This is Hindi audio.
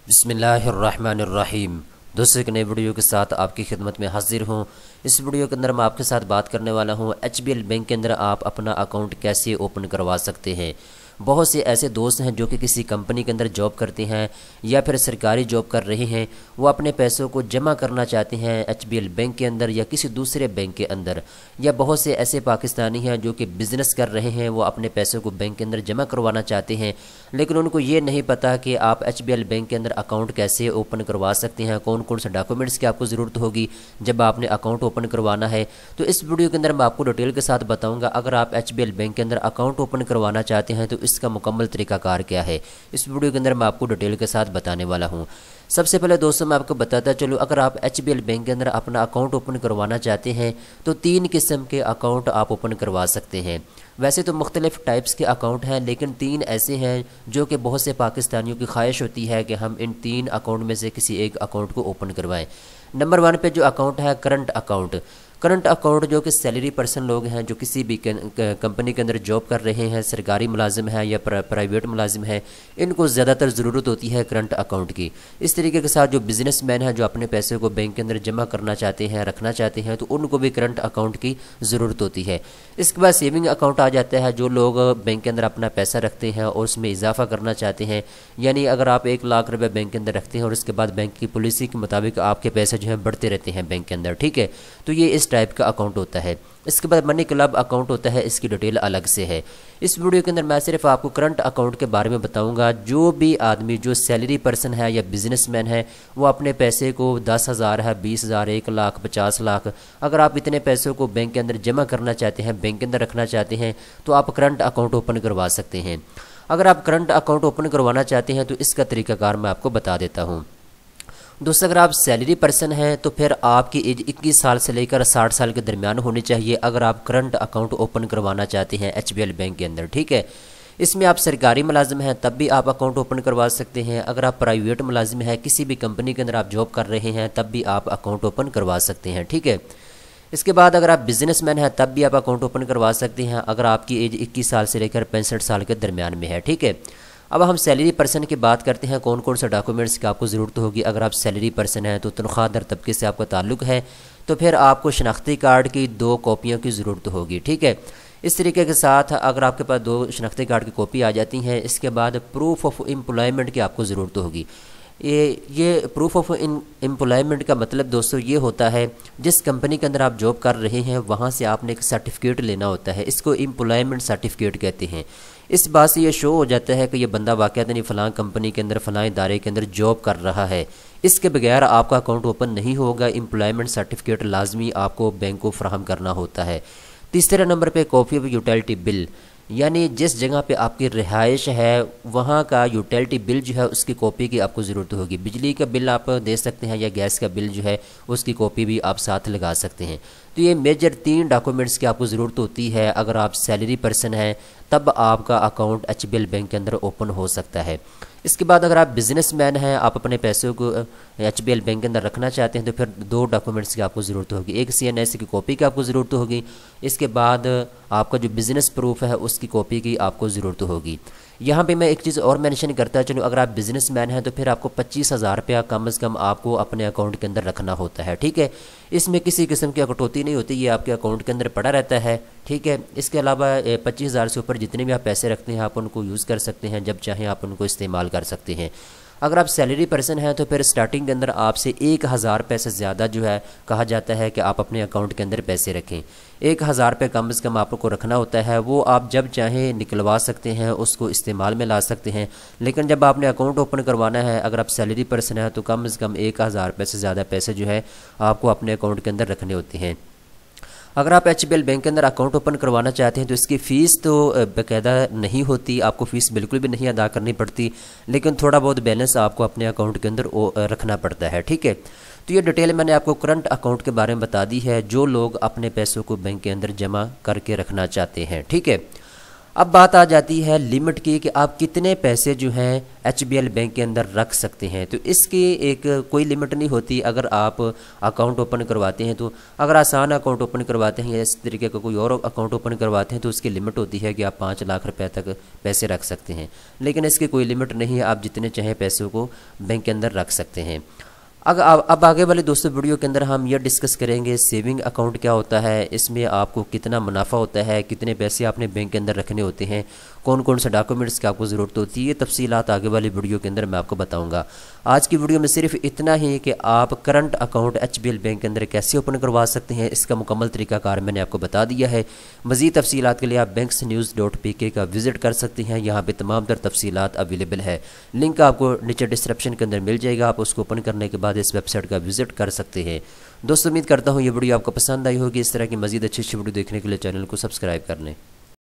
बिस्मिल्लाहिर्रहमानिर्रहीम। दोस्तों, एक नई वीडियो के साथ आपकी खिदमत में हाजिर हूँ। इस वीडियो के अंदर मैं आपके साथ बात करने वाला हूँ HBL बैंक के अंदर आप अपना अकाउंट कैसे ओपन करवा सकते हैं। बहुत से ऐसे दोस्त हैं जो कि किसी कंपनी के अंदर जॉब करते हैं या फिर सरकारी जॉब कर रहे हैं, वो अपने पैसों को जमा करना चाहते हैं HBL बैंक के अंदर या किसी दूसरे बैंक के अंदर। या बहुत से ऐसे पाकिस्तानी हैं जो कि बिज़नेस कर रहे हैं, वो अपने पैसों को बैंक के अंदर जमा करवाना चाहते हैं, लेकिन उनको ये नहीं पता कि आप HBL बैंक के अंदर अकाउंट कैसे ओपन करवा सकते हैं, कौन कौन से डॉक्यूमेंट्स की आपको ज़रूरत होगी जब आपने अकाउंट ओपन करवाना है। तो इस वीडियो के अंदर मैं आपको डिटेल के साथ बताऊंगा। अगर आप HBL बैंक के अंदर अकाउंट ओपन करवाना चाहते हैं तो इसका मुकम्मल तरीकाकार क्या है, इस वीडियो के अंदर मैं आपको डिटेल के साथ बताने वाला हूँ। सबसे पहले दोस्तों मैं आपको बताता चलूँ, अगर आप HBL बैंक के अंदर अपना अकाउंट ओपन करवाना चाहते हैं तो 3 किस्म के अकाउंट आप ओपन करवा सकते हैं। वैसे तो मुख्तलिफ टाइप्स के अकाउंट हैं, लेकिन 3 ऐसे हैं जो कि बहुत से पाकिस्तानियों की ख्वाहिश होती है कि हम इन 3 अकाउंट में से किसी एक अकाउंट को ओपन करवाएं। नंबर 1 पे जो अकाउंट है करंट अकाउंट। करंट अकाउंट जो कि सैलरी पर्सन लोग हैं जो किसी भी कंपनी के अंदर जॉब कर रहे हैं, सरकारी मुलाजिम है या प्राइवेट मुलाजिम है, इनको ज़्यादातर ज़रूरत होती है करंट अकाउंट की। इस तरीके के साथ जो बिज़नेसमैन है जो अपने पैसे को बैंक के अंदर जमा करना चाहते हैं, रखना चाहते हैं, तो उनको भी करंट अकाउंट की ज़रूरत होती है। इसके बाद सेविंग अकाउंट आ जाता है, जो लोग बैंक के अंदर अपना पैसा रखते हैं और उसमें इजाफा करना चाहते हैं। यानी अगर आप 1 लाख रुपये बैंक के अंदर रखते हैं और उसके बाद बैंक की पॉलिसी के मुताबिक आपके पैसे जो हैं बढ़ते रहते हैं बैंक के अंदर, ठीक है, तो ये इस टाइप का अकाउंट होता है। इसके बाद मनी क्लब अकाउंट होता है, इसकी डिटेल अलग से है। इस वीडियो के अंदर मैं सिर्फ आपको करंट अकाउंट के बारे में बताऊंगा। जो भी आदमी जो सैलरी पर्सन है या बिजनेसमैन है, वो अपने पैसे को 10,000 है, 20,000, 1 लाख, 50 लाख, अगर आप इतने पैसों को बैंक के अंदर जमा करना चाहते हैं, बैंक के अंदर रखना चाहते हैं, तो आप करंट अकाउंट ओपन करवा सकते हैं। अगर आप करंट अकाउंट ओपन करवाना चाहते हैं तो इसका तरीकाकार मैं आपको बता देता हूँ। दोस्तों, अगर आप सैलरी पर्सन हैं तो फिर आपकी एज 21 साल से लेकर 60 साल के दरमियान होनी चाहिए अगर आप करंट अकाउंट ओपन करवाना चाहते हैं HBL बैंक के अंदर, ठीक है। इसमें आप सरकारी मुलाजिम हैं तब भी आप अकाउंट ओपन करवा सकते हैं। अगर आप प्राइवेट मुलाजिम हैं, किसी भी कंपनी के अंदर आप जॉब कर रहे हैं, तब भी आप अकाउंट ओपन करवा सकते हैं, ठीक है। इसके बाद अगर आप बिजनेसमैन हैं तब भी आप अकाउंट ओपन करवा सकते हैं अगर आपकी एज 21 साल से लेकर 65 साल के दरमियान में है, ठीक है। अब हम सैलरी पर्सन की बात करते हैं, कौन कौन सा डॉक्यूमेंट्स की आपको ज़रूरत होगी। अगर आप सैलरी पर्सन हैं तो तनख्वाहदार तबके से आपका ताल्लुक़ है तो फिर आपको शनाख्ती कार्ड की 2 कॉपियों की ज़रूरत होगी, ठीक है। इस तरीके के साथ अगर आपके पास 2 शनाख्ती कार्ड की कॉपी आ जाती हैं, इसके बाद प्रूफ ऑफ एम्प्लॉयमेंट की आपको ज़रूरत होगी। ये प्रूफ ऑफ एम्प्लॉयमेंट का मतलब दोस्तों ये होता है, जिस कंपनी के अंदर आप जॉब कर रहे हैं वहाँ से आपने एक सर्टिफिकेट लेना होता है, इसको एम्प्लॉयमेंट सर्टिफिकेट कहते हैं। इस बात से ये शो हो जाता है कि ये बंदा वाक़ई फ़लाँ कंपनी के अंदर फ़लाँ इदारे के अंदर जॉब कर रहा है। इसके बगैर आपका अकाउंट ओपन नहीं होगा। एम्प्लॉयमेंट सर्टिफिकेट लाजमी आपको बैंक को फ्राहम करना होता है। तीसरे नंबर पे कॉपी ऑफ यूटिलिटी बिल, यानी जिस जगह पे आपकी रिहाइश है वहाँ का यूटिलिटी बिल जो है उसकी कॉपी की आपको ज़रूरत होगी। बिजली का बिल आप दे सकते हैं या गैस का बिल जो है उसकी कॉपी भी आप साथ लगा सकते हैं। तो ये मेजर 3 डॉक्यूमेंट्स की आपको ज़रूरत होती है। अगर आप सैलरी पर्सन हैं तब आपका अकाउंट HBL बैंक के अंदर ओपन हो सकता है। इसके बाद अगर आप बिजनेसमैन हैं, आप अपने पैसों को HBL बैंक के अंदर रखना चाहते हैं तो फिर 2 डॉक्यूमेंट्स की आपको ज़रूरत होगी। एक CNS की कॉपी की आपको ज़रूरत होगी, इसके बाद आपका जो बिज़नेस प्रूफ है उसकी कॉपी की आपको ज़रूरत होगी। यहाँ पे मैं एक चीज़ और मेंशन करता चलूँ, अगर आप बिजनेसमैन हैं तो फिर आपको 25,000 रुपया कम से कम आपको अपने अकाउंट के अंदर रखना होता है, ठीक है। इसमें किसी किस्म की कटौती नहीं होती, ये आपके अकाउंट के अंदर पड़ा रहता है, ठीक है। इसके अलावा 25,000 से ऊपर जितने भी आप पैसे रखते हैं आप उनको यूज़ कर सकते हैं, जब चाहें आप उनको इस्तेमाल कर सकते हैं। अगर आप सैलरी पर्सन हैं तो फिर स्टार्टिंग के अंदर आपसे 1,000 रुपये से ज़्यादा जो है कहा जाता है कि आप अपने अकाउंट के अंदर पैसे रखें। 1,000 रुपये कम से कम आपको रखना होता है, वो आप जब चाहें निकलवा सकते हैं, उसको इस्तेमाल में ला सकते हैं। लेकिन जब आपने अकाउंट ओपन करवाना है, अगर आप सैलरी पर्सन हैं तो कम से कम 1,000 रुपये से ज़्यादा पैसे जो है आपको अपने अकाउंट के अंदर रखने होते हैं। अगर आप HBL बैंक के अंदर अकाउंट ओपन करवाना चाहते हैं तो इसकी फ़ीस तो बाकायदा नहीं होती, आपको फ़ीस बिल्कुल भी नहीं अदा करनी पड़ती, लेकिन थोड़ा बहुत बैलेंस आपको अपने अकाउंट के अंदर रखना पड़ता है, ठीक है। तो ये डिटेल मैंने आपको करंट अकाउंट के बारे में बता दी है, जो लोग अपने पैसों को बैंक के अंदर जमा करके रखना चाहते हैं, ठीक है। अब बात आ जाती है लिमिट की कि आप कितने पैसे जो हैं HBL बैंक के अंदर रख सकते हैं। तो इसकी एक कोई लिमिट नहीं होती। अगर आप अकाउंट ओपन करवाते हैं तो अगर आसान अकाउंट ओपन करवाते हैं या इस तरीके का कोई और अकाउंट ओपन करवाते हैं तो उसकी लिमिट होती है कि आप 5 लाख रुपए तक पैसे रख सकते हैं, लेकिन इसकी कोई लिमिट नहीं है। आप जितने चाहें पैसों को बैंक के अंदर रख सकते हैं। अब आगे वाले दोस्तों वीडियो के अंदर हम यह डिस्कस करेंगे सेविंग अकाउंट क्या होता है, इसमें आपको कितना मुनाफा होता है, कितने पैसे आपने बैंक के अंदर रखने होते हैं, कौन कौन से डॉक्यूमेंट्स की आपको ज़रूरत होती है, ये तफसीलात आगे वाली वीडियो के अंदर मैं आपको बताऊंगा। आज की वीडियो में सिर्फ इतना ही कि आप करंट अकाउंट HBL बैंक के अंदर कैसे ओपन करवा सकते हैं, इसका मुकम्मल तरीकाकार मैंने आपको बता दिया है। मज़ीद तफसीलात के लिए आप banksnews.pk का विज़िट कर सकते हैं। यहाँ पर तमाम तर तफसीलात अवेलेबल है। लिंक आपको नीचे डिस्क्रिप्शन के अंदर मिल जाएगा। आप उसको ओपन करने के बाद इस वेबसाइट का विजिट कर सकते हैं। दोस्तों उम्मीद करता हूँ ये वीडियो आपको पसंद आई होगी। इस तरह की मज़ीद अच्छी वीडियो देखने के लिए चैनल को सब्सक्राइब कर लें।